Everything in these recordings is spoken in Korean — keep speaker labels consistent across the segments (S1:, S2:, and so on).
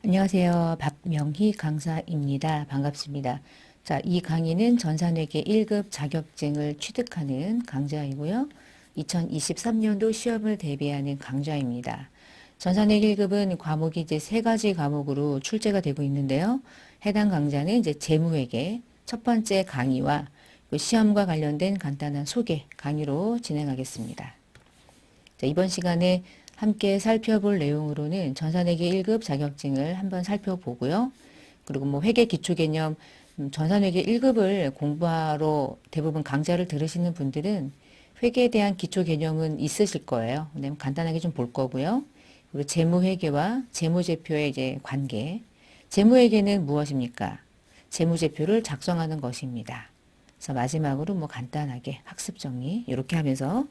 S1: 안녕하세요. 박명희 강사입니다. 반갑습니다. 자, 이 강의는 전산회계 1급 자격증을 취득하는 강좌이고요. 2023년도 시험을 대비하는 강좌입니다. 전산회계 1급은 과목이 이제 세 가지 과목으로 출제가 되고 있는데요. 해당 강좌는 이제 재무회계 첫 번째 강의와 시험과 관련된 간단한 소개 강의로 진행하겠습니다. 자, 이번 시간에 함께 살펴볼 내용으로는 전산회계 1급 자격증을 한번 살펴보고요. 그리고 뭐 회계 기초 개념, 전산회계 1급을 공부하러 대부분 강좌를 들으시는 분들은 회계에 대한 기초 개념은 있으실 거예요. 근데 간단하게 좀 볼 거고요. 그리고 재무회계와 재무제표의 이제 관계. 재무회계는 무엇입니까? 재무제표를 작성하는 것입니다. 그래서 마지막으로 뭐 간단하게 학습 정리 이렇게 하면서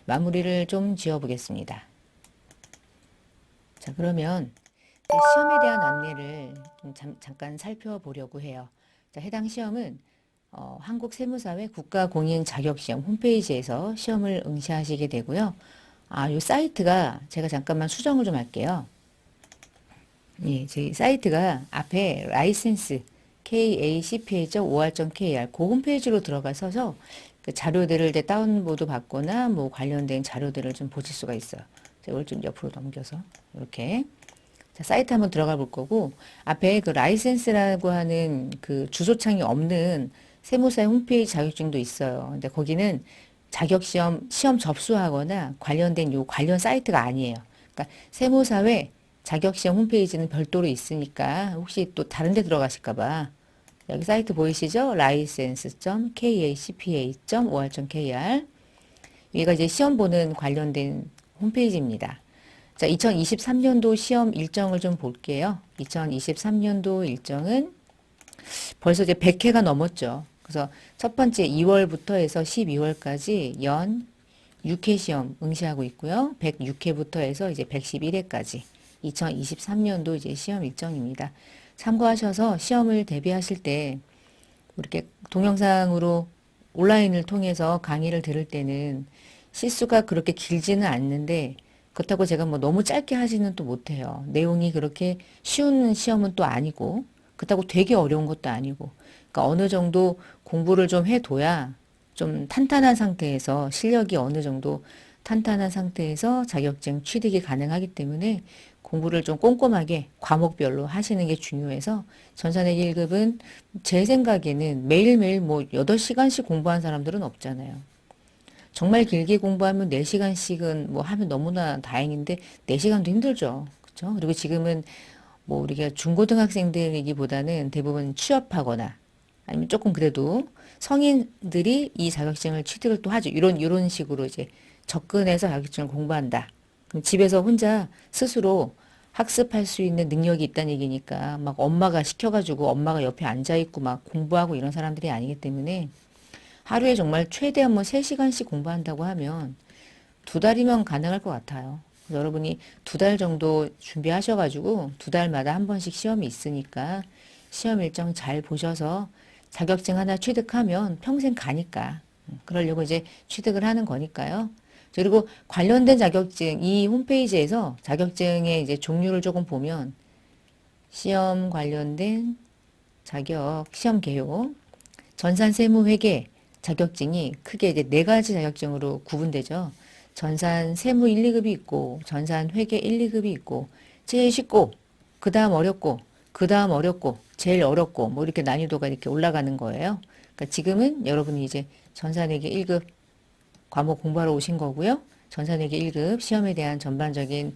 S1: 마무리를 좀 지어 보겠습니다. 자, 그러면 시험에 대한 안내를 잠깐 살펴보려고 해요. 자, 해당 시험은 한국세무사회 국가공인자격시험 홈페이지에서 시험을 응시하시게 되고요. 이 사이트가 제가 잠깐만 수정을 좀 할게요. 예, 저희 사이트가 앞에 라이센스 kacpa.or.kr 그 홈페이지로 들어가셔서 그 자료들을 이제 다운로드 받거나 뭐 관련된 자료들을 좀 보실 수가 있어요. 이걸 좀 옆으로 넘겨서 이렇게 자, 사이트 한번 들어가 볼 거고 앞에 그 라이센스라고 하는 그 주소창이 없는 세무사의 홈페이지 자격증도 있어요. 근데 거기는 시험 접수하거나 관련된 요 관련 사이트가 아니에요. 그러니까 세무사회 자격시험 홈페이지는 별도로 있으니까 혹시 또 다른 데 들어가실까 봐 여기 사이트 보이시죠? license.kacpa.or.kr 여기가 이제 시험 보는 관련된 홈페이지입니다. 자, 2023년도 시험 일정을 좀 볼게요. 2023년도 일정은 벌써 이제 100회가 넘었죠. 그래서 첫 번째 2월부터 해서 12월까지 연 6회 시험 응시하고 있고요. 106회부터 해서 이제 111회까지 2023년도 이제 시험 일정입니다. 참고하셔서 시험을 대비하실 때 이렇게 동영상으로 온라인을 통해서 강의를 들을 때는 실수가 그렇게 길지는 않는데 그렇다고 제가 뭐 너무 짧게 하지는 또 못해요. 내용이 그렇게 쉬운 시험은 또 아니고 그렇다고 되게 어려운 것도 아니고 그러니까 어느 정도 공부를 좀 해둬야 좀 탄탄한 상태에서 실력이 어느 정도 탄탄한 상태에서 자격증 취득이 가능하기 때문에 공부를 좀 꼼꼼하게 과목별로 하시는 게 중요해서 전산회계 1급은 제 생각에는 매일매일 뭐 8시간씩 공부한 사람들은 없잖아요. 정말 길게 공부하면 4시간씩은 뭐 하면 너무나 다행인데 4시간도 힘들죠. 그렇죠? 그리고 지금은 뭐 우리가 중고등학생들이기보다는 대부분 취업하거나 아니면 조금 그래도 성인들이 이 자격증을 취득을 또 하죠. 이런 식으로 이제 접근해서 자격증을 공부한다. 그럼 집에서 혼자 스스로 학습할 수 있는 능력이 있다는 얘기니까 막 엄마가 시켜가지고 엄마가 옆에 앉아있고 막 공부하고 이런 사람들이 아니기 때문에 하루에 정말 최대한 뭐 3시간씩 공부한다고 하면 2달이면 가능할 것 같아요. 여러분이 2달 정도 준비하셔가지고 2달마다 한 번씩 시험이 있으니까 시험 일정 잘 보셔서 자격증 하나 취득하면 평생 가니까 그러려고 이제 취득을 하는 거니까요. 그리고 관련된 자격증 이 홈페이지에서 자격증의 이제 종류를 조금 보면 시험 관련된 자격 시험 개요 전산세무회계 자격증이 크게 이제 4가지 자격증으로 구분되죠. 전산 세무 1, 2급이 있고 전산 회계 1, 2급이 있고 제일 쉽고 그 다음 어렵고 그 다음 어렵고 제일 어렵고 뭐 이렇게 난이도가 이렇게 올라가는 거예요. 그러니까 지금은 여러분이 이제 전산회계 1급 과목 공부하러 오신 거고요. 전산회계 1급 시험에 대한 전반적인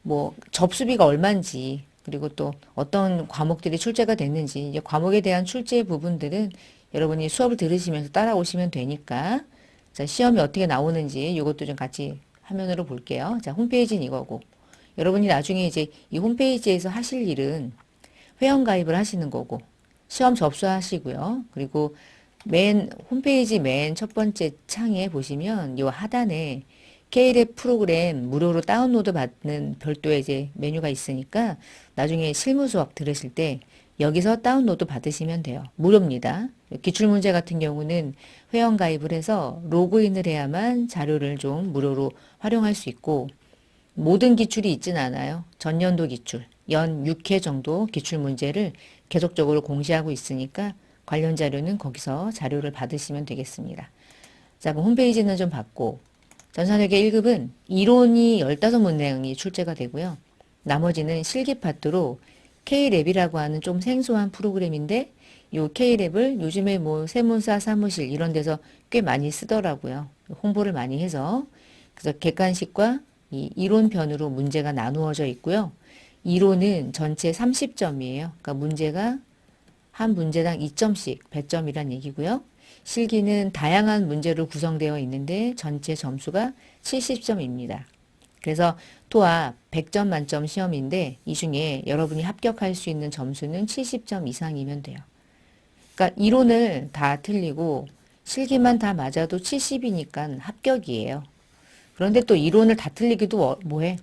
S1: 뭐 접수비가 얼마인지 그리고 또 어떤 과목들이 출제가 됐는지 이제 과목에 대한 출제 부분들은 여러분이 수업을 들으시면서 따라오시면 되니까 자, 시험이 어떻게 나오는지 이것도 좀 같이 화면으로 볼게요. 자, 홈페이지는 이거고 여러분이 나중에 이제 이 홈페이지에서 하실 일은 회원 가입을 하시는 거고 시험 접수하시고요. 그리고 홈페이지 맨 첫 번째 창에 보시면 이 하단에 KLF 프로그램 무료로 다운로드 받는 별도의 이제 메뉴가 있으니까 나중에 실무 수업 들으실 때 여기서 다운로드 받으시면 돼요. 무료입니다. 기출문제 같은 경우는 회원 가입을 해서 로그인을 해야만 자료를 좀 무료로 활용할 수 있고 모든 기출이 있진 않아요. 전년도 기출, 연 6회 정도 기출문제를 계속적으로 공시하고 있으니까 관련 자료는 거기서 자료를 받으시면 되겠습니다. 자, 그럼 홈페이지는 좀 봤고, 전산회계 1급은 이론이 15문항이 출제가 되고요. 나머지는 실기 파트로 K랩이라고 하는 좀 생소한 프로그램인데, 요 K랩을 요즘에 뭐 세무사 사무실 이런 데서 꽤 많이 쓰더라고요. 홍보를 많이 해서. 그래서 객관식과 이 이론편으로 문제가 나누어져 있고요. 이론은 전체 30점이에요. 그러니까 문제가 한 문제당 2점씩 100점이란 얘기고요. 실기는 다양한 문제로 구성되어 있는데 전체 점수가 70점입니다. 그래서 토합 100점 만점 시험인데 이 중에 여러분이 합격할 수 있는 점수는 70점 이상이면 돼요. 그러니까 이론을 다 틀리고 실기만 다 맞아도 70이니까 합격이에요. 그런데 또 이론을 다 틀리기도 뭐해?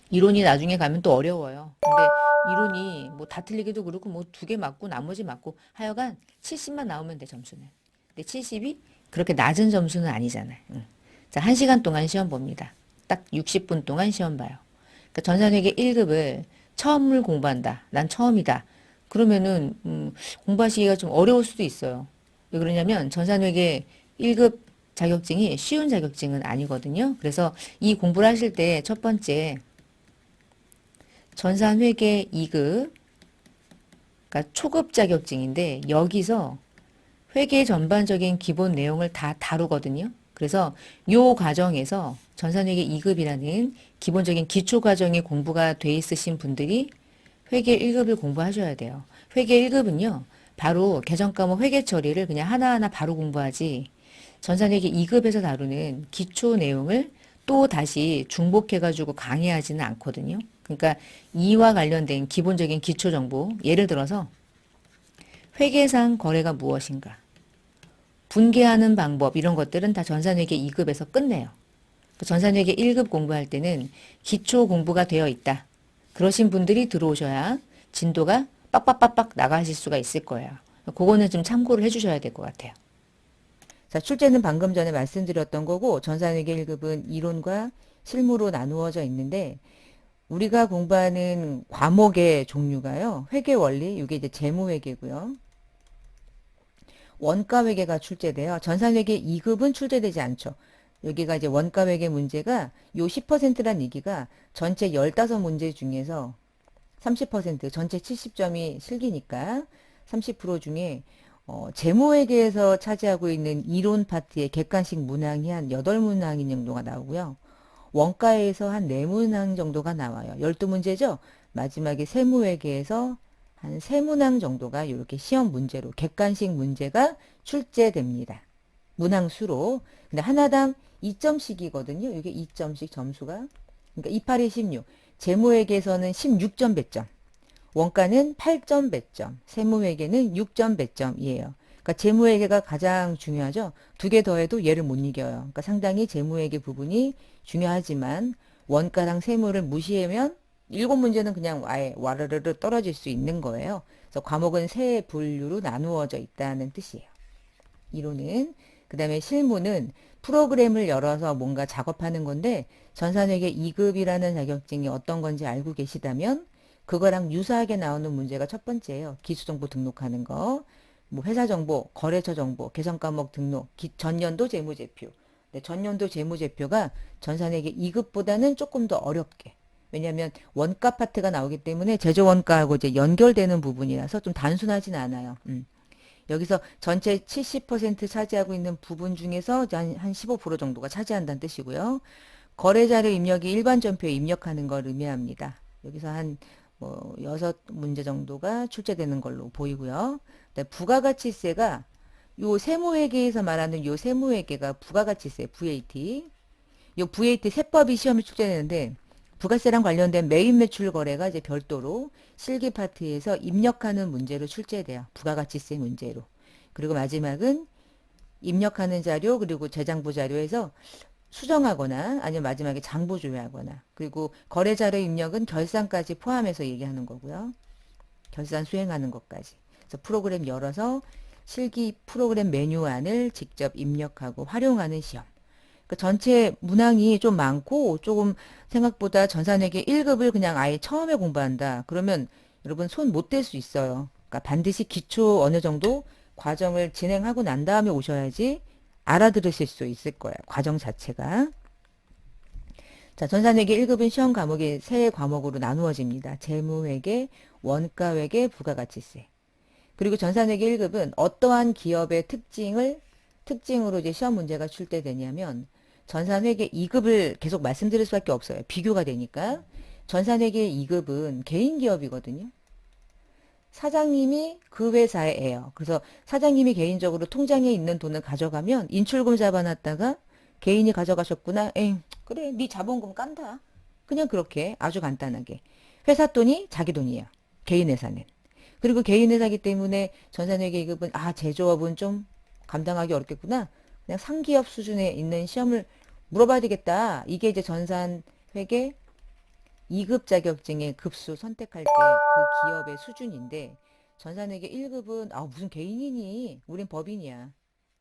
S1: 이론이 나중에 가면 또 어려워요. 근데 이론이 뭐 다 틀리기도 그렇고 뭐 2개 맞고 나머지 맞고 하여간 70만 나오면 돼 점수는. 근데 70이 그렇게 낮은 점수는 아니잖아요. 응. 자, 1시간 동안 시험 봅니다. 딱 60분 동안 시험 봐요. 그러니까 전산회계 1급을 처음을 공부한다. 난 처음이다. 그러면은 공부하시기가 좀 어려울 수도 있어요. 왜 그러냐면 전산회계 1급 자격증이 쉬운 자격증은 아니거든요. 그래서 이 공부를 하실 때 첫 번째 전산회계 2급, 그러니까 초급 자격증인데 여기서 회계 전반적인 기본 내용을 다 다루거든요. 그래서 요 과정에서 전산회계 2급이라는 기본적인 기초 과정이 공부가 돼 있으신 분들이 회계 1급을 공부하셔야 돼요. 회계 1급은요. 바로 개정 과목 회계 처리를 그냥 하나하나 바로 공부하지 전산회계 2급에서 다루는 기초 내용을 또 다시 중복해가지고 강의하지는 않거든요. 그러니까 이와 관련된 기본적인 기초 정보, 예를 들어서 회계상 거래가 무엇인가, 분계하는 방법 이런 것들은 다 전산회계 2급에서 끝내요. 전산회계 1급 공부할 때는 기초 공부가 되어 있다. 그러신 분들이 들어오셔야 진도가 빡빡빡빡 나가실 수가 있을 거예요. 그거는 좀 참고를 해주셔야 될 것 같아요. 자, 출제는 방금 전에 말씀드렸던 거고 전산회계 1급은 이론과 실무로 나누어져 있는데 우리가 공부하는 과목의 종류가요. 회계 원리, 이게 이제 재무회계고요. 원가회계가 출제돼요. 전산회계 2급은 출제되지 않죠. 여기가 이제 원가회계 문제가 요 10%란 얘기가 전체 15문제 중에서 30% 전체 70점이 실기니까 30% 중에 재무회계에서 차지하고 있는 이론 파트의 객관식 문항이 한 8문항 정도가 나오고요. 원가에서 한 4문항 정도가 나와요. 12문제죠? 마지막에 세무회계에서 한 3문항 정도가 이렇게 시험 문제로 객관식 문제가 출제됩니다. 문항 수로. 근데 하나당 2점씩이거든요. 이게 2점씩 점수가. 그러니까 28에 16. 재무회계에서는 16점 배점. 원가는 8점 배점. 세무회계는 6점 배점이에요. 그러니까 재무회계가 가장 중요하죠. 2개 더해도 얘를 못 이겨요. 그러니까 상당히 재무회계 부분이 중요하지만 원가랑 세무를 무시하면 7문제는 그냥 아예 와르르르 떨어질 수 있는 거예요. 그래서 과목은 세 분류로 나누어져 있다는 뜻이에요. 이론은. 그 다음에 실무는 프로그램을 열어서 뭔가 작업하는 건데 전산회계 2급이라는 자격증이 어떤 건지 알고 계시다면 그거랑 유사하게 나오는 문제가 첫 번째예요. 기수정보 등록하는 거, 뭐 회사정보, 거래처 정보, 개성과목 등록, 전년도 재무제표. 네, 전년도 재무제표가 전산회계 2급보다는 조금 더 어렵게. 왜냐하면 원가 파트가 나오기 때문에 제조원가하고 이제 연결되는 부분이라서 좀 단순하진 않아요. 여기서 전체 70% 차지하고 있는 부분 중에서 한 15% 정도가 차지한다는 뜻이고요. 거래자료 입력이 일반 전표에 입력하는 걸 의미합니다. 여기서 한 뭐 6문제 정도가 출제되는 걸로 보이고요. 부가가치세가 요 세무회계에서 말하는 요 세무회계가 부가가치세 VAT. 요 VAT 세법이 시험에 출제되는데 부가세랑 관련된 매입 매출 거래가 이제 별도로 실기 파트에서 입력하는 문제로 출제돼요. 부가가치세 문제로. 그리고 마지막은 입력하는 자료 그리고 재장부 자료에서 수정하거나 아니면 마지막에 장부 조회하거나 그리고 거래 자료 입력은 결산까지 포함해서 얘기하는 거고요. 결산 수행하는 것까지. 그래서 프로그램 열어서 실기 프로그램 메뉴안을 직접 입력하고 활용하는 시험. 전체 문항이 좀 많고 조금 생각보다 전산회계 1급을 그냥 아예 처음에 공부한다. 그러면 여러분 손 못 댈 수 있어요. 그러니까 반드시 기초 어느 정도 과정을 진행하고 난 다음에 오셔야지 알아들으실 수 있을 거예요. 과정 자체가. 자, 전산회계 1급은 시험 과목이 세 과목으로 나누어집니다. 재무회계, 원가회계, 부가가치세. 그리고 전산회계 1급은 어떠한 기업의 특징으로 이제 시험 문제가 출제되냐면 전산회계 2급을 계속 말씀드릴 수밖에 없어요. 비교가 되니까. 전산회계 2급은 개인 기업이거든요. 사장님이 그 회사에요. 그래서 사장님이 개인적으로 통장에 있는 돈을 가져가면 인출금 잡아놨다가 개인이 가져가셨구나. 에이, 그래, 네 자본금 깐다. 그냥 그렇게 아주 간단하게. 회사 돈이 자기 돈이에요. 개인 회사는. 그리고 개인 회사기 때문에 전산회계 2급은 제조업은 좀 감당하기 어렵겠구나. 그냥 상기업 수준에 있는 시험을 물어봐야 되겠다. 이게 이제 전산회계 2급 자격증의 급수 선택할 때 그 기업의 수준인데 전산회계 1급은 무슨 개인이니? 우린 법인이야.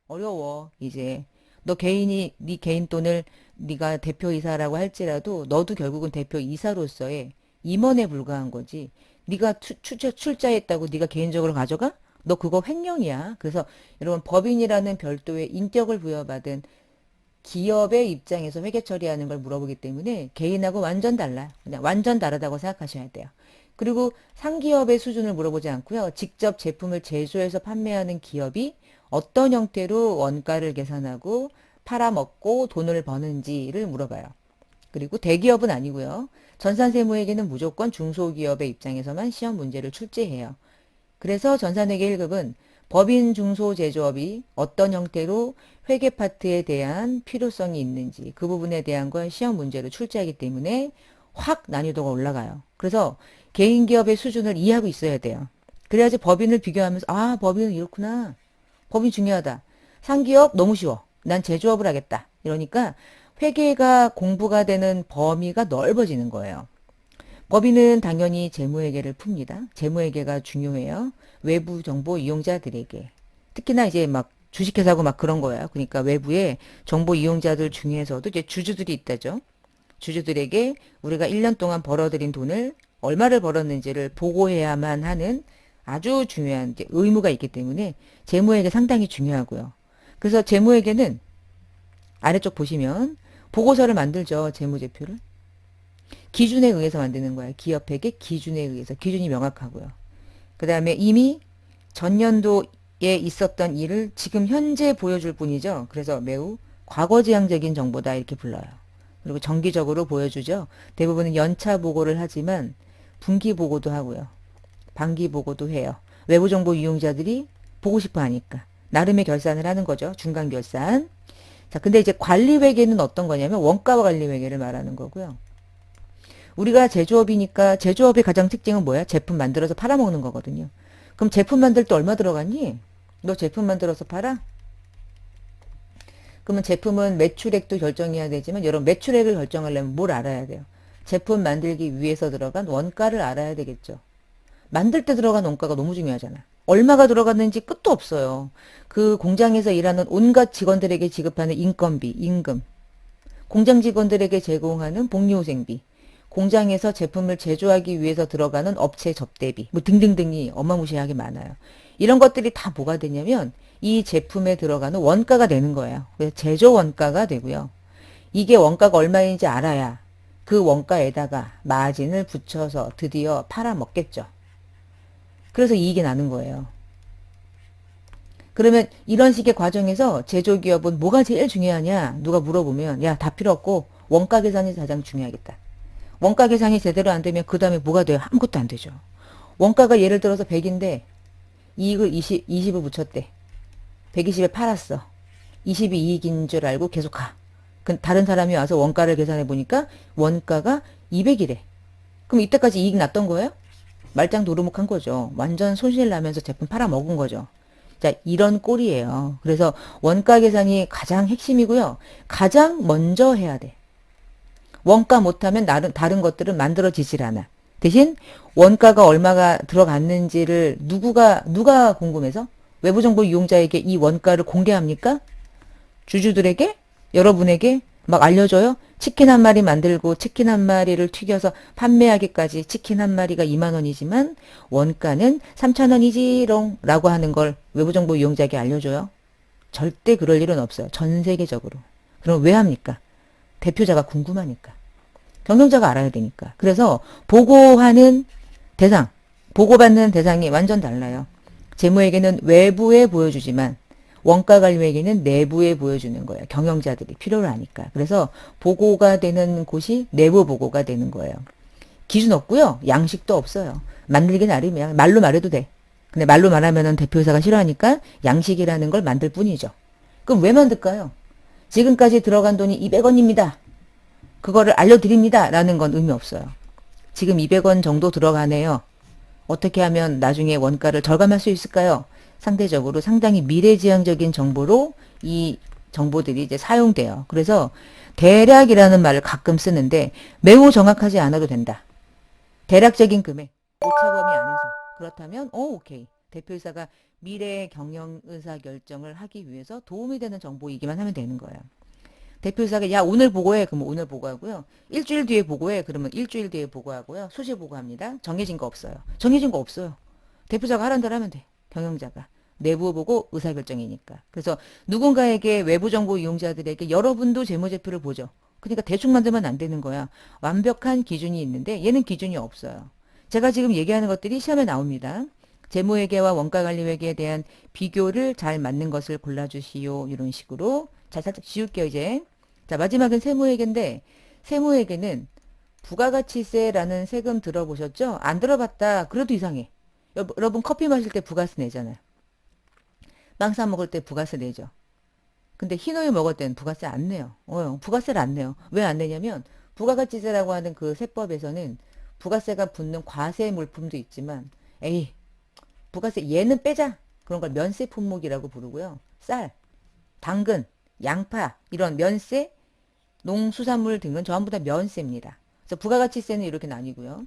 S1: 어려워. 이제 너 개인이 네 개인 돈을 네가 대표이사라고 할지라도 너도 결국은 대표이사로서의 임원에 불과한 거지. 네가 출자했다고 네가 개인적으로 가져가? 너 그거 횡령이야. 그래서 여러분 법인이라는 별도의 인격을 부여받은 기업의 입장에서 회계 처리하는 걸 물어보기 때문에 개인하고 완전 달라. 그냥 완전 다르다고 생각하셔야 돼요. 그리고 상기업의 수준을 물어보지 않고요. 직접 제품을 제조해서 판매하는 기업이 어떤 형태로 원가를 계산하고 팔아먹고 돈을 버는지를 물어봐요. 그리고 대기업은 아니고요. 전산세무회계는 무조건 중소기업의 입장에서만 시험 문제를 출제해요. 그래서 전산회계 1급은 법인 중소제조업이 어떤 형태로 회계 파트에 대한 필요성이 있는지 그 부분에 대한 걸 시험 문제로 출제하기 때문에 확 난이도가 올라가요. 그래서 개인 기업의 수준을 이해하고 있어야 돼요. 그래야지 법인을 비교하면서 법인은 이렇구나. 법인 중요하다. 상기업 너무 쉬워. 난 제조업을 하겠다. 이러니까 회계가 공부가 되는 범위가 넓어지는 거예요. 법인은 당연히 재무회계를 풉니다. 재무회계가 중요해요. 외부 정보 이용자들에게. 특히나 이제 막 주식회사고 막 그런 거예요. 그러니까 외부에 정보 이용자들 중에서도 이제 주주들이 있다죠. 주주들에게 우리가 1년 동안 벌어들인 돈을 얼마를 벌었는지를 보고해야만 하는 아주 중요한 이제 의무가 있기 때문에 재무회계 상당히 중요하고요. 그래서 재무회계는 아래쪽 보시면 보고서를 만들죠. 재무제표를. 기준에 의해서 만드는 거예요. 기업회계 기준에 의해서. 기준이 명확하고요. 그 다음에 이미 전년도에 있었던 일을 지금 현재 보여줄 뿐이죠. 그래서 매우 과거지향적인 정보다 이렇게 불러요. 그리고 정기적으로 보여주죠. 대부분은 연차 보고를 하지만 분기 보고도 하고요. 반기 보고도 해요. 외부 정보 이용자들이 보고 싶어 하니까. 나름의 결산을 하는 거죠. 중간 결산. 자, 근데 이제 관리회계는 어떤 거냐면 원가와 관리회계를 말하는 거고요. 우리가 제조업이니까 제조업의 가장 특징은 뭐야? 제품 만들어서 팔아먹는 거거든요. 그럼 제품 만들 때 얼마 들어갔니? 너 제품 만들어서 팔아? 그러면 제품은 매출액도 결정해야 되지만 여러분 매출액을 결정하려면 뭘 알아야 돼요? 제품 만들기 위해서 들어간 원가를 알아야 되겠죠. 만들 때 들어간 원가가 너무 중요하잖아. 얼마가 들어갔는지 끝도 없어요. 그 공장에서 일하는 온갖 직원들에게 지급하는 인건비, 임금, 공장 직원들에게 제공하는 복리후생비, 공장에서 제품을 제조하기 위해서 들어가는 업체 접대비, 뭐 등등등이 어마무시하게 많아요. 이런 것들이 다 뭐가 되냐면 이 제품에 들어가는 원가가 되는 거예요. 그래서 제조 원가가 되고요. 이게 원가가 얼마인지 알아야 그 원가에다가 마진을 붙여서 드디어 팔아먹겠죠. 그래서 이익이 나는 거예요. 그러면 이런 식의 과정에서 제조기업은 뭐가 제일 중요하냐? 누가 물어보면 야, 다 필요 없고 원가 계산이 가장 중요하겠다. 원가 계산이 제대로 안 되면 그 다음에 뭐가 돼요? 아무것도 안 되죠. 원가가 예를 들어서 100인데 이익을 20을 붙였대. 120에 팔았어. 20이 이익인 줄 알고 계속 가. 다른 사람이 와서 원가를 계산해 보니까 원가가 200이래. 그럼 이때까지 이익 났던 거예요? 말짱 도루묵한 거죠. 완전 손실 나면서 제품 팔아먹은 거죠. 자, 이런 꼴이에요. 그래서 원가 계산이 가장 핵심이고요. 가장 먼저 해야 돼. 원가 못하면 다른 것들은 만들어지질 않아. 대신 원가가 얼마가 들어갔는지를 누가 궁금해서 외부 정보 이용자에게 이 원가를 공개합니까? 주주들에게? 여러분에게 막 알려줘요? 치킨 한 마리 만들고 치킨 한 마리를 튀겨서 판매하기까지 치킨 한 마리가 2만 원이지만 원가는 3천 원이지롱 라고 하는 걸 외부정보 이용자에게 알려줘요? 절대 그럴 일은 없어요. 전 세계적으로. 그럼 왜 합니까? 대표자가 궁금하니까. 경영자가 알아야 되니까. 그래서 보고하는 대상, 보고받는 대상이 완전 달라요. 재무에게는 외부에 보여주지만 원가관리에게는 내부에 보여주는 거예요. 경영자들이 필요로 하니까. 그래서 보고가 되는 곳이 내부 보고가 되는 거예요. 기준 없고요. 양식도 없어요. 만들기 나름이야. 말로 말해도 돼. 근데 말로 말하면은 대표이사가 싫어하니까 양식이라는 걸 만들 뿐이죠. 그럼 왜 만들까요? 지금까지 들어간 돈이 200원입니다. 그거를 알려드립니다. 라는 건 의미 없어요. 지금 200원 정도 들어가네요. 어떻게 하면 나중에 원가를 절감할 수 있을까요? 상대적으로 상당히 미래지향적인 정보로 이 정보들이 이제 사용돼요. 그래서 대략이라는 말을 가끔 쓰는데 매우 정확하지 않아도 된다. 대략적인 금액, 오차범위 안에서. 그렇다면 오케이. 대표이사가 미래 경영 의사 결정을 하기 위해서 도움이 되는 정보이기만 하면 되는 거예요. 대표이사가 야 오늘 보고해. 그러면 오늘 보고하고요. 일주일 뒤에 보고해. 그러면 일주일 뒤에 보고하고요. 수시 보고합니다. 정해진 거 없어요. 정해진 거 없어요. 대표자가 하라는 대로 하면 돼. 경영자가. 내부 보고 의사결정이니까. 그래서 누군가에게 외부 정보 이용자들에게 여러분도 재무제표를 보죠. 그러니까 대충 만들면 안 되는 거야. 완벽한 기준이 있는데 얘는 기준이 없어요. 제가 지금 얘기하는 것들이 시험에 나옵니다. 재무회계와 원가관리회계에 대한 비교를 잘 맞는 것을 골라주시오. 이런 식으로. 자, 살짝 지울게요, 이제. 자, 마지막은 세무회계인데, 세무회계는 부가가치세라는 세금 들어보셨죠? 안 들어봤다. 그래도 이상해. 여러분 커피 마실 때 부가세 내잖아요. 빵 사 먹을 때 부가세 내죠. 근데 흰우유 먹을 때는 부가세 안 내요. 부가세를 안 내요. 왜 안 내냐면 부가가치세라고 하는 그 세법에서는 부가세가 붙는 과세 물품도 있지만 에이 부가세 얘는 빼자. 그런 걸 면세 품목이라고 부르고요. 쌀, 당근, 양파 이런 면세, 농수산물 등은 전부 다 면세입니다. 그래서 부가가치세는 이렇게 나뉘고요.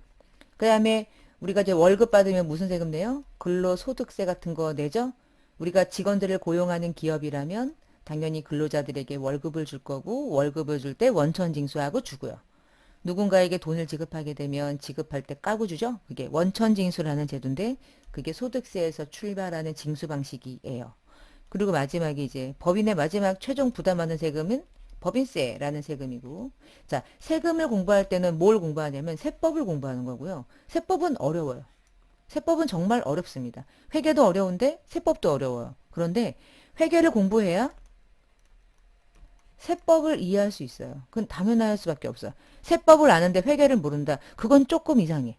S1: 그 다음에 우리가 이제 월급 받으면 무슨 세금 내요? 근로소득세 같은 거 내죠? 우리가 직원들을 고용하는 기업이라면 당연히 근로자들에게 월급을 줄 거고 월급을 줄 때 원천 징수하고 주고요. 누군가에게 돈을 지급하게 되면 지급할 때 까고 주죠? 그게 원천 징수라는 제도인데 그게 소득세에서 출발하는 징수 방식이에요. 그리고 마지막에 이제 법인의 마지막 최종 부담하는 세금은 법인세라는 세금이고 자 세금을 공부할 때는 뭘 공부하냐면 세법을 공부하는 거고요. 세법은 어려워요. 세법은 정말 어렵습니다. 회계도 어려운데 세법도 어려워요. 그런데 회계를 공부해야 세법을 이해할 수 있어요. 그건 당연할 수밖에 없어요. 세법을 아는데 회계를 모른다. 그건 조금 이상해.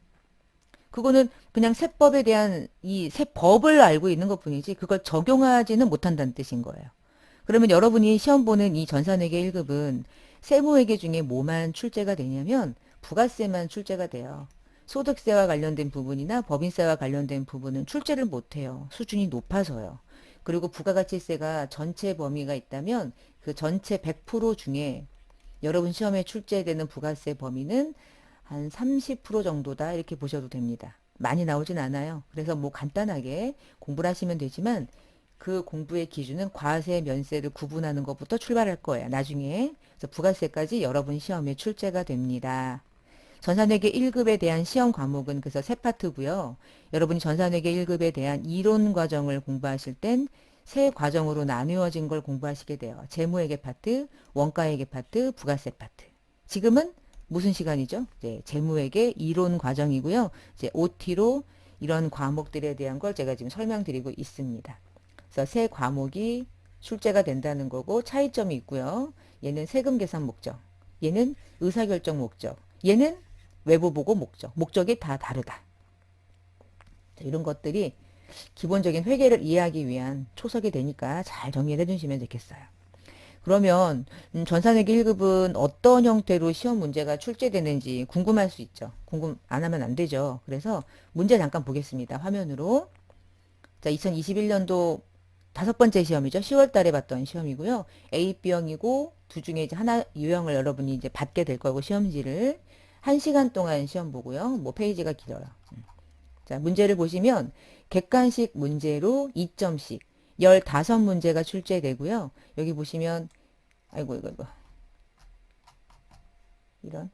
S1: 그거는 그냥 세법에 대한 이 세법을 알고 있는 것 뿐이지 그걸 적용하지는 못한다는 뜻인 거예요. 그러면 여러분이 시험 보는 이 전산회계 1급은 세무회계 중에 뭐만 출제가 되냐면 부가세만 출제가 돼요. 소득세와 관련된 부분이나 법인세와 관련된 부분은 출제를 못해요. 수준이 높아서요. 그리고 부가가치세가 전체 범위가 있다면 그 전체 100% 중에 여러분 시험에 출제되는 부가세 범위는 한 30% 정도다 이렇게 보셔도 됩니다. 많이 나오진 않아요. 그래서 뭐 간단하게 공부를 하시면 되지만 그 공부의 기준은 과세, 면세를 구분하는 것부터 출발할 거예요. 나중에. 그래서 부가세까지 여러분 시험에 출제가 됩니다. 전산회계 1급에 대한 시험 과목은 그래서 세 파트고요. 여러분이 전산회계 1급에 대한 이론 과정을 공부하실 땐 세 과정으로 나누어진 걸 공부하시게 돼요. 재무회계 파트, 원가회계 파트, 부가세 파트. 지금은 무슨 시간이죠? 이제 재무회계 이론 과정이고요. 이제 OT로 이런 과목들에 대한 걸 제가 지금 설명드리고 있습니다. 그래서 세 과목이 출제가 된다는 거고 차이점이 있고요. 얘는 세금 계산 목적, 얘는 의사결정 목적, 얘는 외부 보고 목적, 목적이 다 다르다. 이런 것들이 기본적인 회계를 이해하기 위한 초석이 되니까 잘 정리를 해주시면 좋겠어요. 그러면 전산회계 1급은 어떤 형태로 시험 문제가 출제되는지 궁금할 수 있죠. 궁금 안 하면 안 되죠. 그래서 문제 잠깐 보겠습니다. 화면으로. 자, 2021년도 다섯 번째 시험이죠. 10월 달에 봤던 시험이고요. A, B형이고 두 중에 이제 하나 유형을 여러분이 이제 받게 될 거고 시험지를 1시간 동안 시험 보고요. 뭐 페이지가 길어요. 자, 문제를 보시면 객관식 문제로 2점씩 15문제가 출제되고요. 여기 보시면 아이고, 이거. 이런.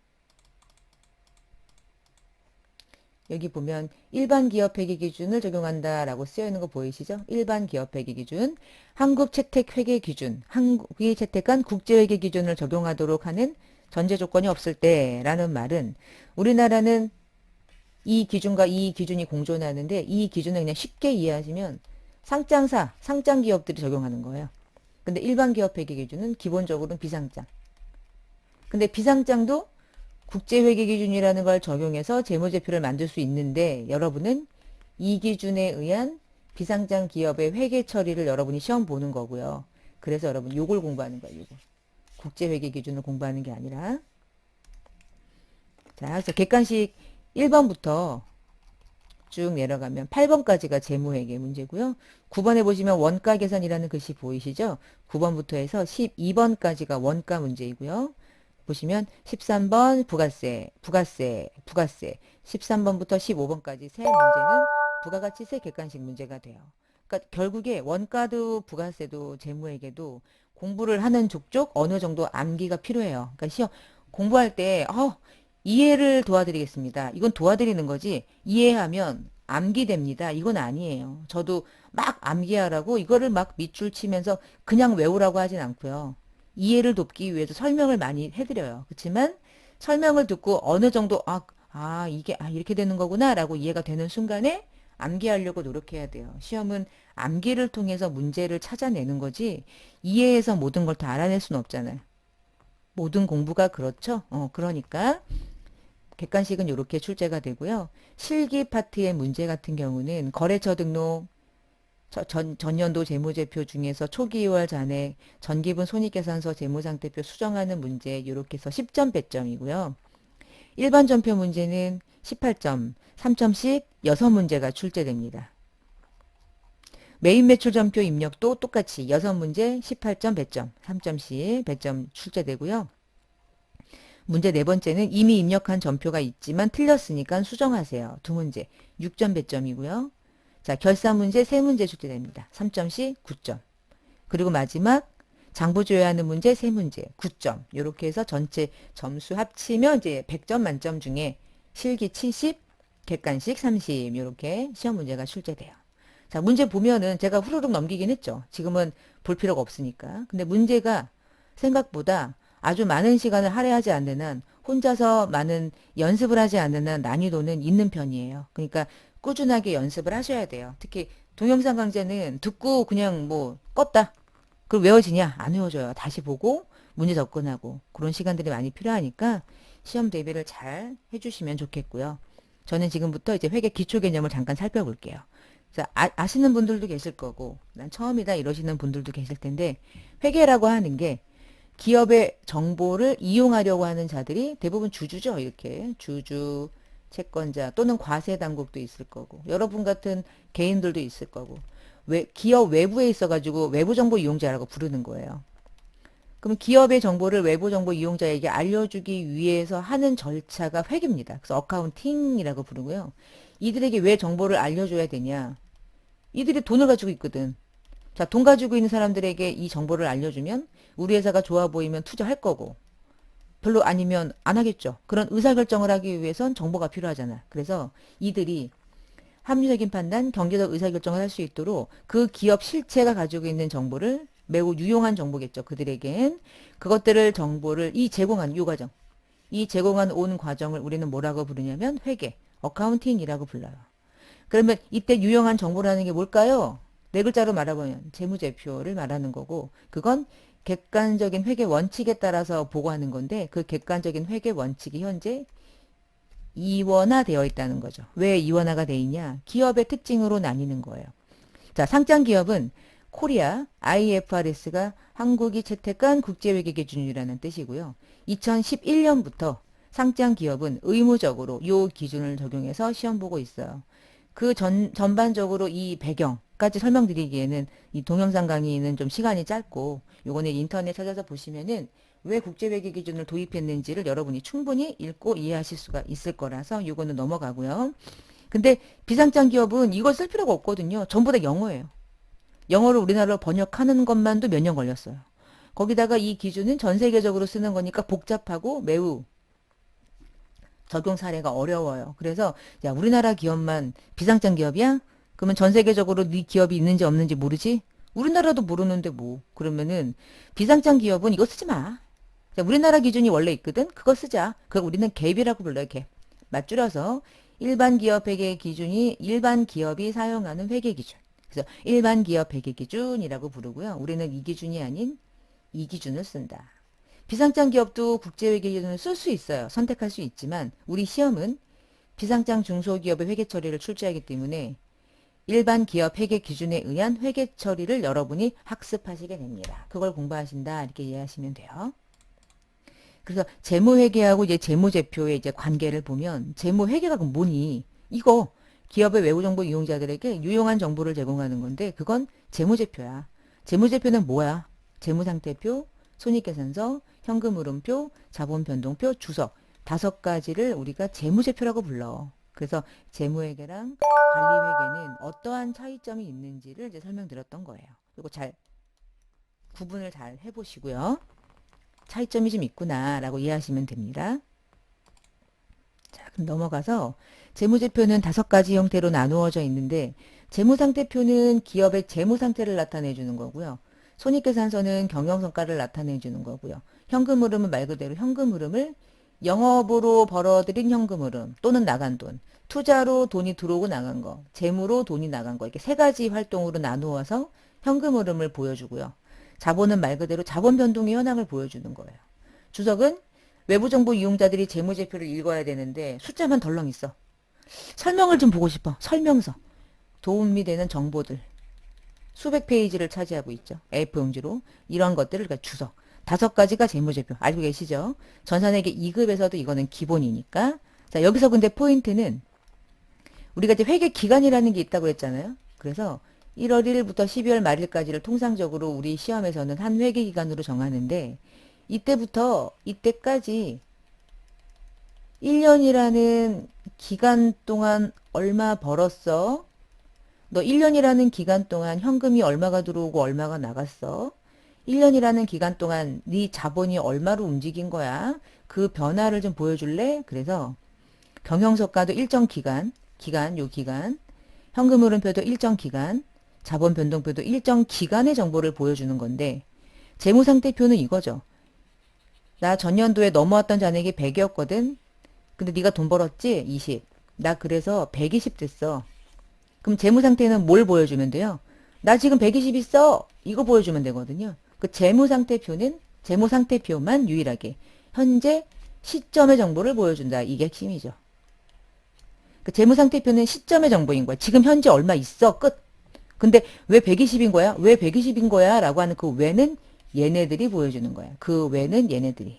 S1: 여기 보면 일반 기업 회계 기준을 적용한다라고 쓰여 있는 거 보이시죠? 일반 기업 회계 기준, 한국 채택 회계 기준, 한국이 채택한 국제 회계 기준을 적용하도록 하는 전제 조건이 없을 때라는 말은 우리나라는 이 기준과 이 기준이 공존하는데 이 기준을 그냥 쉽게 이해하시면 상장사, 상장 기업들이 적용하는 거예요. 근데 일반 기업 회계 기준은 기본적으로는 비상장. 근데 비상장도 국제회계 기준이라는 걸 적용해서 재무제표를 만들 수 있는데 여러분은 이 기준에 의한 비상장 기업의 회계 처리를 여러분이 시험 보는 거고요. 그래서 여러분 요걸 공부하는 거예요. 요거. 국제회계 기준을 공부하는 게 아니라. 자, 그래서 객관식 1번부터 쭉 내려가면 8번까지가 재무회계 문제고요. 9번에 보시면 원가 계산이라는 글씨 보이시죠? 9번부터 해서 12번까지가 원가 문제이고요. 보시면 13번 부가세, 13번부터 15번까지 세 문제는 부가가치세 객관식 문제가 돼요. 그러니까 결국에 원가도 부가세도 재무회계도 공부를 하는 족족 어느 정도 암기가 필요해요. 그러니까 시험 공부할 때 이해를 도와드리겠습니다. 이건 도와드리는 거지 이해하면 암기됩니다. 이건 아니에요. 저도 막 암기하라고 이거를 막 밑줄 치면서 그냥 외우라고 하진 않고요. 이해를 돕기 위해서 설명을 많이 해드려요. 그렇지만 설명을 듣고 어느 정도 이게 이렇게 되는 거구나 라고 이해가 되는 순간에 암기하려고 노력해야 돼요. 시험은 암기를 통해서 문제를 찾아내는 거지 이해해서 모든 걸 다 알아낼 수는 없잖아요. 모든 공부가 그렇죠. 그러니까 객관식은 이렇게 출제가 되고요. 실기 파트의 문제 같은 경우는 거래처 등록, 전년도 재무제표 중에서 초기월 잔액, 전기분 손익계산서 재무상태표 수정하는 문제 이렇게 해서 10점 배점이고요. 일반 전표 문제는 18점, 3점씩 6문제가 출제됩니다. 메인 매출 전표 입력도 똑같이 6문제 18점 배점, 3점씩 배점 출제되고요. 문제 네 번째는 이미 입력한 전표가 있지만 틀렸으니까 수정하세요. 2문제 6점 배점이고요. 자, 결산 문제 3문제 출제됩니다. 3점씩 9점. 그리고 마지막 장부 조회하는 문제 3문제 9점. 이렇게 해서 전체 점수 합치면 이제 100점 만점 중에 실기 70, 객관식 30 이렇게 시험 문제가 출제돼요. 자, 문제 보면은 제가 후루룩 넘기긴 했죠. 지금은 볼 필요가 없으니까. 근데 문제가 생각보다 아주 많은 시간을 할애하지 않는 한 혼자서 많은 연습을 하지 않는 한 난이도는 있는 편이에요. 그러니까 꾸준하게 연습을 하셔야 돼요. 특히 동영상 강좌는 듣고 그냥 뭐 껐다. 그럼 외워지냐? 안 외워져요. 다시 보고 문제 접근하고 그런 시간들이 많이 필요하니까 시험 대비를 잘 해주시면 좋겠고요. 저는 지금부터 이제 회계 기초 개념을 잠깐 살펴볼게요. 자, 아시는 분들도 계실 거고 난 처음이다 이러시는 분들도 계실 텐데 회계라고 하는 게 기업의 정보를 이용하려고 하는 자들이 대부분 주주죠. 이렇게 주주, 채권자 또는 과세 당국도 있을 거고 여러분 같은 개인들도 있을 거고 기업 외부에 있어가지고 외부 정보 이용자라고 부르는 거예요. 그럼 기업의 정보를 외부 정보 이용자에게 알려주기 위해서 하는 절차가 회계입니다. 그래서 어카운팅이라고 부르고요. 이들에게 왜 정보를 알려줘야 되냐? 이들이 돈을 가지고 있거든. 자, 돈 가지고 있는 사람들에게 이 정보를 알려주면 우리 회사가 좋아 보이면 투자할 거고 별로 아니면 안 하겠죠. 그런 의사결정을 하기 위해선 정보가 필요하잖아. 그래서 이들이 합리적인 판단, 경제적 의사결정을 할 수 있도록 그 기업 실체가 가지고 있는 정보를 매우 유용한 정보겠죠. 그들에겐 그것들을 정보를 제공한 이 과정, 이 제공한 온 과정을 우리는 뭐라고 부르냐면 회계, 어카운팅이라고 불러요. 그러면 이때 유용한 정보라는 게 뭘까요? 네 글자로 말하면 재무제표를 말하는 거고 그건 객관적인 회계 원칙에 따라서 보고하는 건데 그 객관적인 회계 원칙이 현재 이원화되어 있다는 거죠. 왜 이원화가 돼 있냐? 기업의 특징으로 나뉘는 거예요. 자, 상장 기업은 코리아 IFRS가 한국이 채택한 국제회계 기준이라는 뜻이고요. 2011년부터 상장 기업은 의무적으로 이 기준을 적용해서 시험 보고 있어요. 전반적으로 이 배경까지 설명드리기에는 이 동영상 강의는 좀 시간이 짧고 요거는 인터넷 찾아서 보시면은 왜 국제회계 기준을 도입했는지를 여러분이 충분히 읽고 이해하실 수가 있을 거라서 요거는 넘어가고요. 근데 비상장 기업은 이걸 쓸 필요가 없거든요. 전부 다 영어예요. 영어를 우리나라로 번역하는 것만도 몇 년 걸렸어요. 거기다가 이 기준은 전 세계적으로 쓰는 거니까 복잡하고 매우 적용 사례가 어려워요. 그래서 야, 우리나라 기업만 비상장 기업이야? 그러면 전 세계적으로 네 기업이 있는지 없는지 모르지? 우리나라도 모르는데 뭐. 그러면은 비상장 기업은 이거 쓰지 마. 자, 우리나라 기준이 원래 있거든? 그거 쓰자. 그거 우리는 갭이라고 불러요, 갭. 맞줄여서 일반 기업 회계 기준이 일반 기업이 사용하는 회계 기준. 그래서 일반 기업 회계 기준이라고 부르고요. 우리는 이 기준이 아닌 이 기준을 쓴다. 비상장 기업도 국제회계 기준을 쓸 수 있어요. 선택할 수 있지만 우리 시험은 비상장 중소기업의 회계 처리를 출제하기 때문에 일반 기업 회계 기준에 의한 회계 처리를 여러분이 학습하시게 됩니다. 그걸 공부하신다 이렇게 이해하시면 돼요. 그래서 재무회계하고 이제 재무제표의 이제 관계를 보면 재무회계가 그럼 뭐니? 이거 기업의 외부정보 이용자들에게 유용한 정보를 제공하는 건데 그건 재무제표야. 재무제표는 뭐야? 재무상태표, 손익계산서, 현금흐름표, 자본변동표, 주석 5가지를 우리가 재무제표라고 불러. 그래서 재무회계랑 관리회계는 어떠한 차이점이 있는지를 이제 설명드렸던 거예요. 이거 잘 구분을 잘 해보시고요. 차이점이 좀 있구나라고 이해하시면 됩니다. 자, 그럼 넘어가서 재무제표는 5가지 형태로 나누어져 있는데 재무상태표는 기업의 재무상태를 나타내 주는 거고요. 손익계산서는 경영성과를 나타내 주는 거고요. 현금흐름은 말 그대로 현금흐름을 영업으로 벌어들인 현금흐름 또는 나간 돈, 투자로 돈이 들어오고 나간 거, 재무로 돈이 나간 거 이렇게 3가지 활동으로 나누어서 현금흐름을 보여주고요. 자본은 말 그대로 자본 변동의 현황을 보여주는 거예요. 주석은 외부정보 이용자들이 재무제표를 읽어야 되는데 숫자만 덜렁 있어. 설명을 좀 보고 싶어. 설명서. 도움이 되는 정보들. 수백 페이지를 차지하고 있죠. A4용지로. 이런 것들을 그러니까 주석. 5가지가 재무제표. 알고 계시죠? 전산회계 2급에서도 이거는 기본이니까. 자, 여기서 근데 포인트는 우리가 이제 회계 기간이라는 게 있다고 했잖아요. 그래서 1월 1일부터 12월 말일까지를 통상적으로 우리 시험에서는 한 회계 기간으로 정하는데 이때부터 이때까지 1년이라는 기간 동안 얼마 벌었어? 너 1년이라는 기간 동안 현금이 얼마가 들어오고 얼마가 나갔어? 1년이라는 기간 동안 네 자본이 얼마로 움직인 거야? 그 변화를 좀 보여줄래? 그래서 경영성과도 일정 기간, 요 기간, 현금흐름표도 일정 기간, 자본 변동표도 일정 기간의 정보를 보여주는 건데 재무상태표는 이거죠. 나 전년도에 넘어왔던 잔액이 100이었거든. 근데 네가 돈 벌었지? 20. 나 그래서 120 됐어. 그럼 재무상태는 뭘 보여주면 돼요? 나 지금 120 있어. 이거 보여주면 되거든요. 그 재무상태표는 재무상태표만 유일하게 현재 시점의 정보를 보여준다. 이게 핵심이죠. 그 재무상태표는 시점의 정보인 거야. 지금 현재 얼마 있어. 끝. 근데 왜 120인 거야? 왜 120인 거야? 라고 하는 그 왜는 얘네들이 보여주는 거야. 그 왜는 얘네들이.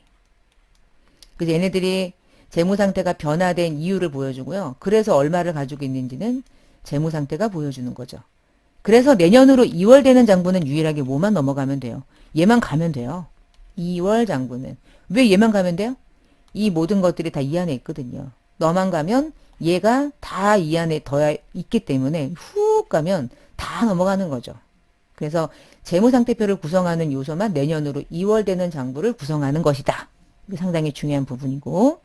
S1: 그래서 얘네들이 재무상태가 변화된 이유를 보여주고요. 그래서 얼마를 가지고 있는지는 재무상태가 보여주는 거죠. 그래서 내년으로 2월 되는 장부는 유일하게 뭐만 넘어가면 돼요? 얘만 가면 돼요. 2월 장부는. 왜 얘만 가면 돼요? 이 모든 것들이 다 이 안에 있거든요. 너만 가면 얘가 다 이 안에 더 있기 때문에 훅 가면 다 넘어가는 거죠. 그래서 재무상태표를 구성하는 요소만 내년으로 2월 되는 장부를 구성하는 것이다. 이게 상당히 중요한 부분이고.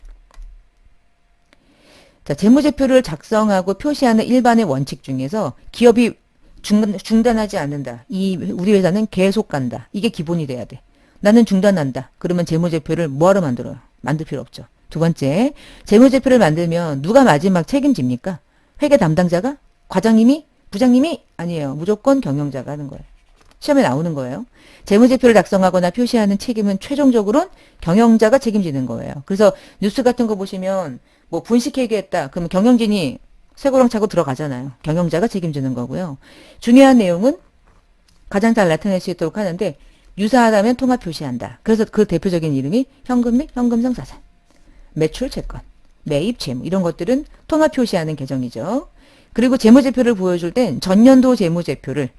S1: 자, 재무제표를 작성하고 표시하는 일반의 원칙 중에서 기업이 중단하지 않는다. 우리 회사는 계속 간다. 이게 기본이 돼야 돼. 나는 중단한다. 그러면 재무제표를 뭐하러 만들어요? 만들 필요 없죠. 2번째, 재무제표를 만들면 누가 마지막 책임집니까? 회계 담당자가? 과장님이? 부장님이? 아니에요. 무조건 경영자가 하는 거예요. 시험에 나오는 거예요. 재무제표를 작성하거나 표시하는 책임은 최종적으로는 경영자가 책임지는 거예요. 그래서 뉴스 같은 거 보시면 뭐 분식회계했다. 그러면 경영진이 쇠고랑 차고 들어가잖아요. 경영자가 책임지는 거고요. 중요한 내용은 가장 잘 나타낼 수 있도록 하는데 유사하다면 통합 표시한다. 그래서 그 대표적인 이름이 현금 및 현금성 자산, 매출 채권, 매입 재무 이런 것들은 통합 표시하는 계정이죠. 그리고 재무제표를 보여줄 땐 전년도 재무제표를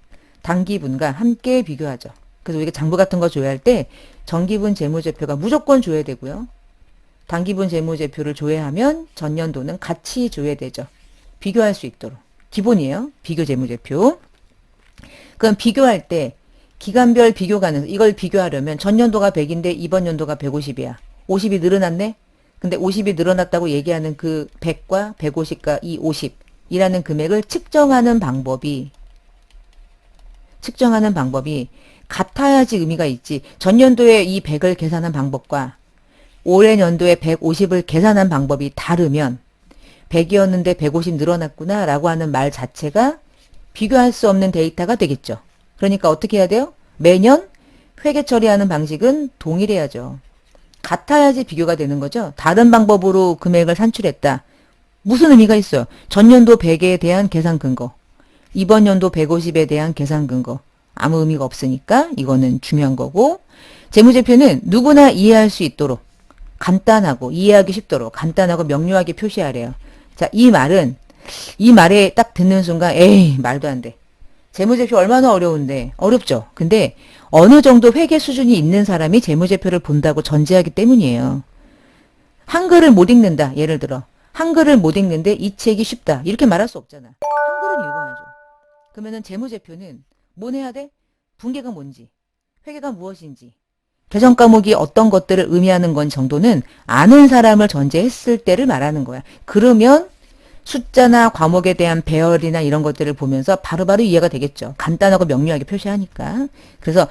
S1: 당기분과 함께 비교하죠. 그래서 우리가 장부 같은 거 조회할 때 정기분 재무제표가 무조건 조회되고요. 당기분 재무제표를 조회하면 전년도는 같이 조회되죠. 비교할 수 있도록. 기본이에요. 비교 재무제표. 그럼 비교할 때 기간별 비교 가능. 이걸 비교하려면 전년도가 100인데 이번 연도가 150이야. 50이 늘어났네? 근데 50이 늘어났다고 얘기하는 그 100과 150과 이 50이라는 금액을 측정하는 방법이 같아야지 의미가 있지. 전년도에 이 100을 계산한 방법과 올해 연도에 150을 계산한 방법이 다르면 100이었는데 150 늘어났구나 라고 하는 말 자체가 비교할 수 없는 데이터가 되겠죠. 그러니까 어떻게 해야 돼요? 매년 회계 처리하는 방식은 동일해야죠. 같아야지 비교가 되는 거죠. 다른 방법으로 금액을 산출했다. 무슨 의미가 있어요? 전년도 100에 대한 계산 근거, 이번 연도 150에 대한 계산 근거. 아무 의미가 없으니까 이거는 중요한 거고, 재무제표는 누구나 이해할 수 있도록 간단하고 이해하기 쉽도록 간단하고 명료하게 표시하래요. 자, 이 말에 딱 듣는 순간 에이 말도 안 돼. 재무제표 얼마나 어려운데. 어렵죠. 근데 어느 정도 회계 수준이 있는 사람이 재무제표를 본다고 전제하기 때문이에요. 한글을 못 읽는다. 예를 들어 한글을 못 읽는데 이 책이 쉽다. 이렇게 말할 수 없잖아. 한글은 읽어야죠. 그러면은 재무제표는 뭘 해야 돼? 분계가 뭔지, 회계가 무엇인지, 개정 과목이 어떤 것들을 의미하는 건 정도는 아는 사람을 전제했을 때를 말하는 거야. 그러면 숫자나 과목에 대한 배열이나 이런 것들을 보면서 바로바로 이해가 되겠죠. 간단하고 명료하게 표시하니까. 그래서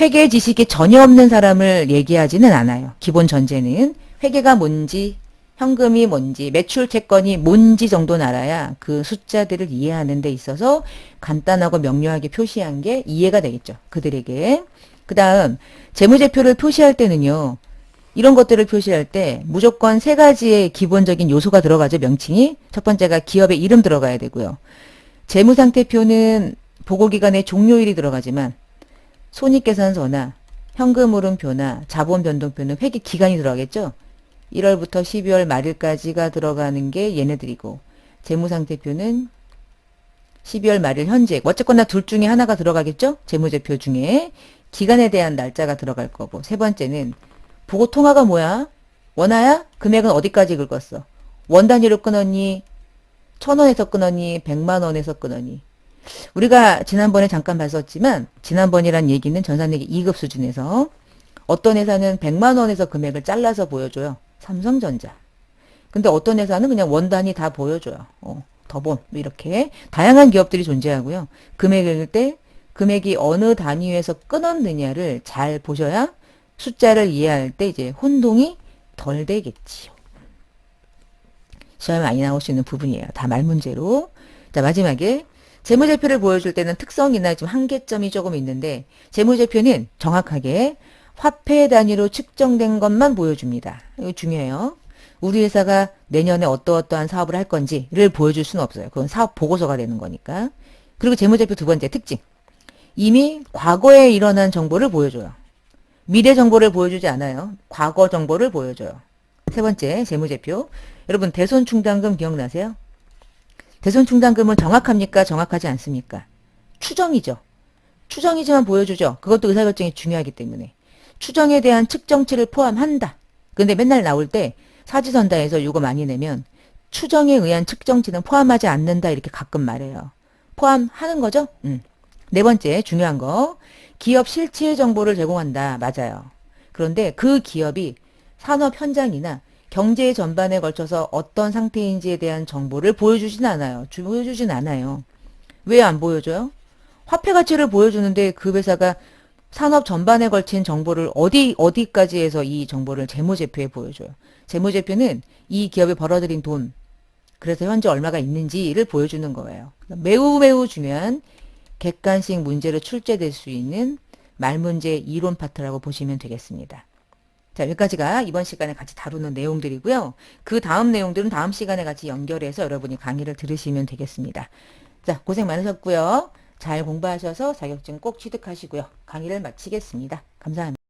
S1: 회계 지식이 전혀 없는 사람을 얘기하지는 않아요. 기본 전제는 회계가 뭔지, 현금이 뭔지, 매출 채권이 뭔지 정도는 알아야 그 숫자들을 이해하는 데 있어서 간단하고 명료하게 표시한 게 이해가 되겠죠. 그들에게. 그 다음 재무제표를 표시할 때는요. 이런 것들을 표시할 때 무조건 세 가지의 기본적인 요소가 들어가죠. 명칭이. 첫 번째가 기업의 이름 들어가야 되고요. 재무상태표는 보고기간의 종료일이 들어가지만 손익계산서나 현금흐름표나 자본변동표는 회계기간이 들어가겠죠. 1월부터 12월 말일까지가 들어가는 게 얘네들이고, 재무상태표는 12월 말일 현재, 어쨌거나 둘 중에 하나가 들어가겠죠. 재무제표 중에 기간에 대한 날짜가 들어갈 거고, 세 번째는 보고 통화가 뭐야? 원화야? 금액은 어디까지 긁었어? 원 단위로 끊었니? 1,000원에서 끊었니? 100만 원에서 끊었니? 우리가 지난번에 잠깐 봤었지만, 지난번이란 얘기는 전산회계 2급 수준에서 어떤 회사는 100만 원에서 금액을 잘라서 보여줘요. 삼성전자. 근데 어떤 회사는 그냥 원 단위 다 보여줘요. 더본 이렇게 다양한 기업들이 존재하고요. 금액을 읽을 때 금액이 어느 단위에서 끊었느냐를 잘 보셔야 숫자를 이해할 때 이제 혼동이 덜 되겠지요. 시험에 많이 나올 수 있는 부분이에요. 다 말문제로. 자, 마지막에 재무제표를 보여줄 때는 특성이나 좀 한계점이 조금 있는데, 재무제표는 정확하게 화폐 단위로 측정된 것만 보여줍니다. 이거 중요해요. 우리 회사가 내년에 어떠어떠한 사업을 할 건지를 보여줄 수는 없어요. 그건 사업 보고서가 되는 거니까. 그리고 재무제표 두 번째 특징. 이미 과거에 일어난 정보를 보여줘요. 미래 정보를 보여주지 않아요. 과거 정보를 보여줘요. 세 번째 재무제표. 여러분 대손 충당금 기억나세요? 대손 충당금은 정확합니까? 정확하지 않습니까? 추정이죠. 추정이지만 보여주죠. 그것도 의사결정이 중요하기 때문에. 추정에 대한 측정치를 포함한다. 근데 맨날 나올 때 사지선다에서 요거 많이 내면 추정에 의한 측정치는 포함하지 않는다 이렇게 가끔 말해요. 포함하는 거죠? 네 번째 중요한 거. 기업 실체 정보를 제공한다. 맞아요. 그런데 그 기업이 산업 현장이나 경제 전반에 걸쳐서 어떤 상태인지에 대한 정보를 보여주진 않아요. 보여주진 않아요. 왜 안 보여줘요? 화폐 가치를 보여주는데 그 회사가 산업 전반에 걸친 정보를 어디까지 해서 이 정보를 재무제표에 보여줘요. 재무제표는 이 기업이 벌어들인 돈, 그래서 현재 얼마가 있는지를 보여주는 거예요. 매우 매우 중요한 객관식 문제로 출제될 수 있는 말문제 이론 파트라고 보시면 되겠습니다. 자, 여기까지가 이번 시간에 같이 다루는 내용들이고요. 그 다음 내용들은 다음 시간에 같이 연결해서 여러분이 강의를 들으시면 되겠습니다. 자, 고생 많으셨고요. 잘 공부하셔서 자격증 꼭 취득하시고요. 강의를 마치겠습니다. 감사합니다.